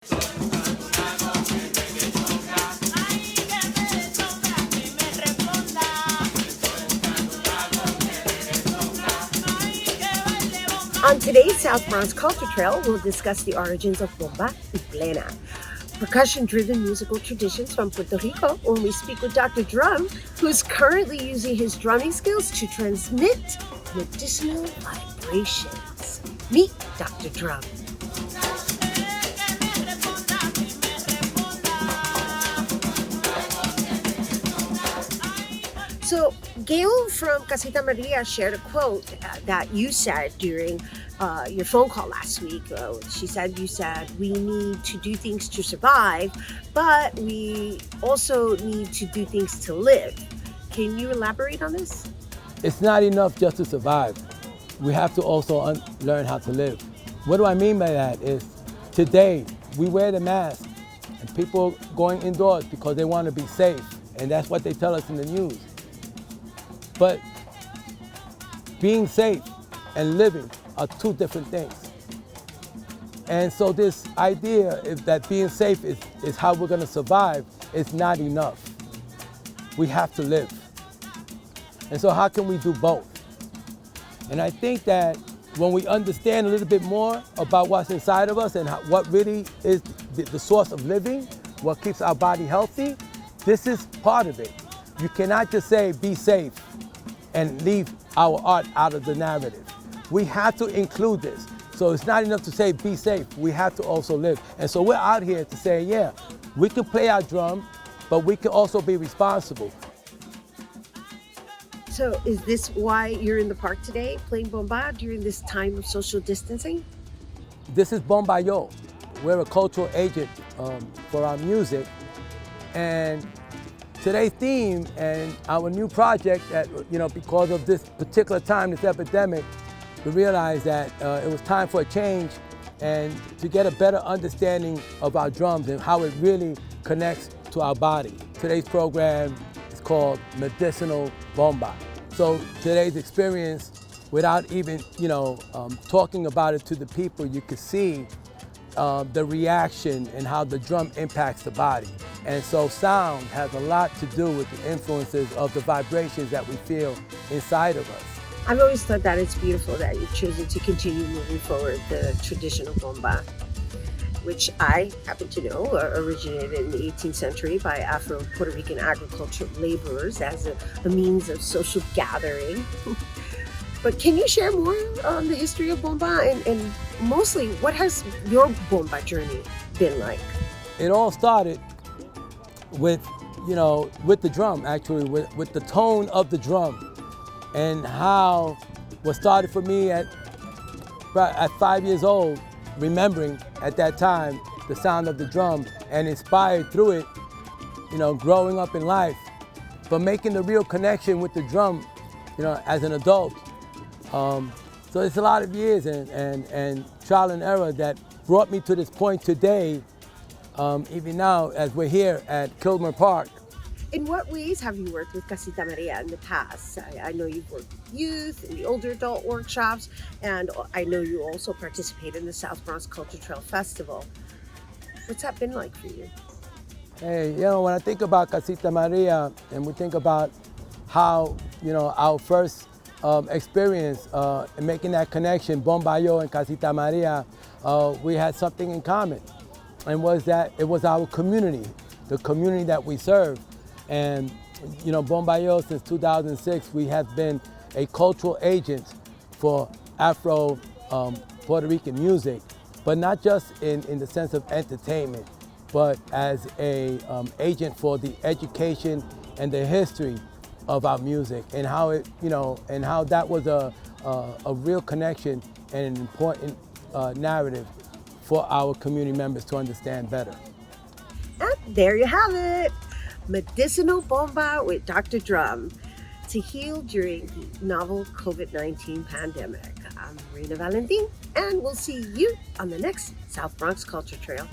On today's South Bronx Culture Trail, we'll discuss the origins of bomba y plena, percussion-driven musical traditions from Puerto Rico, when we speak with Dr. Drum, who's currently using his drumming skills to transmit medicinal vibrations. Meet Dr. Drum. So Gail from Casita Maria shared a quote that you said during your phone call last week. You said, we need to do things to survive, but we also need to do things to live. Can you elaborate on this? It's not enough just to survive. We have to also learn how to live. What do I mean by that is today we wear the mask and people going indoors because they want to be safe, and that's what they tell us in the news. But being safe and living are two different things. And so this idea is that being safe is how we're going to survive is not enough. We have to live. And so how can we do both? And I think that when we understand a little bit more about what's inside of us and what really is the source of living, what keeps our body healthy, this is part of it. You cannot just say, be safe, and leave our art out of the narrative. We have to include this. So it's not enough to say, be safe. We have to also live. And so we're out here to say, yeah, we can play our drum, but we can also be responsible. So is this why you're in the park today, playing bomba during this time of social distancing? This is Bomba Yo. We're a cultural agent for our music. And today's theme and our new project that, because of this particular time, this epidemic, we realized that it was time for a change and to get a better understanding of our drums and how it really connects to our body. Today's program is called Medicinal Bomba. So today's experience, without even, talking about it to the people, you could see the reaction and how the drum impacts the body. And so sound has a lot to do with the influences of the vibrations that we feel inside of us. I've always thought that it's beautiful that you've chosen to continue moving forward the traditional bomba, which I happen to know originated in the 18th century by Afro-Puerto Rican agricultural laborers as a means of social gathering. But can you share more on the history of bomba and mostly what has your bomba journey been like? It all started with the drum, actually, with the tone of the drum, and how what started for me at 5 years old, remembering at that time the sound of the drum and inspired through it, growing up in life, but making the real connection with the drum, as an adult. So it's a lot of years and trial and error that brought me to this point today, even now as we're here at Kilmer Park. In what ways have you worked with Casita Maria in the past? I know you've worked with youth in the older adult workshops, and I know you also participate in the South Bronx Culture Trail Festival. What's that been like for you? Hey, when I think about Casita Maria and we think about how, our first experience in making that connection, Bomba Yo and Casita Maria, we had something in common. And was that it was our community, the community that we serve. And, Bomba Yo, since 2006, we have been a cultural agent for Afro-Puerto Rican music, but not just in the sense of entertainment, but as a agent for the education and the history of our music, and how it, and how that was a real connection and an important narrative for our community members to understand better. And there you have it, Medicinal Bomba with Dr. Drum to heal during the novel COVID-19 pandemic. I'm Marina Valentin, and we'll see you on the next South Bronx Culture Trail.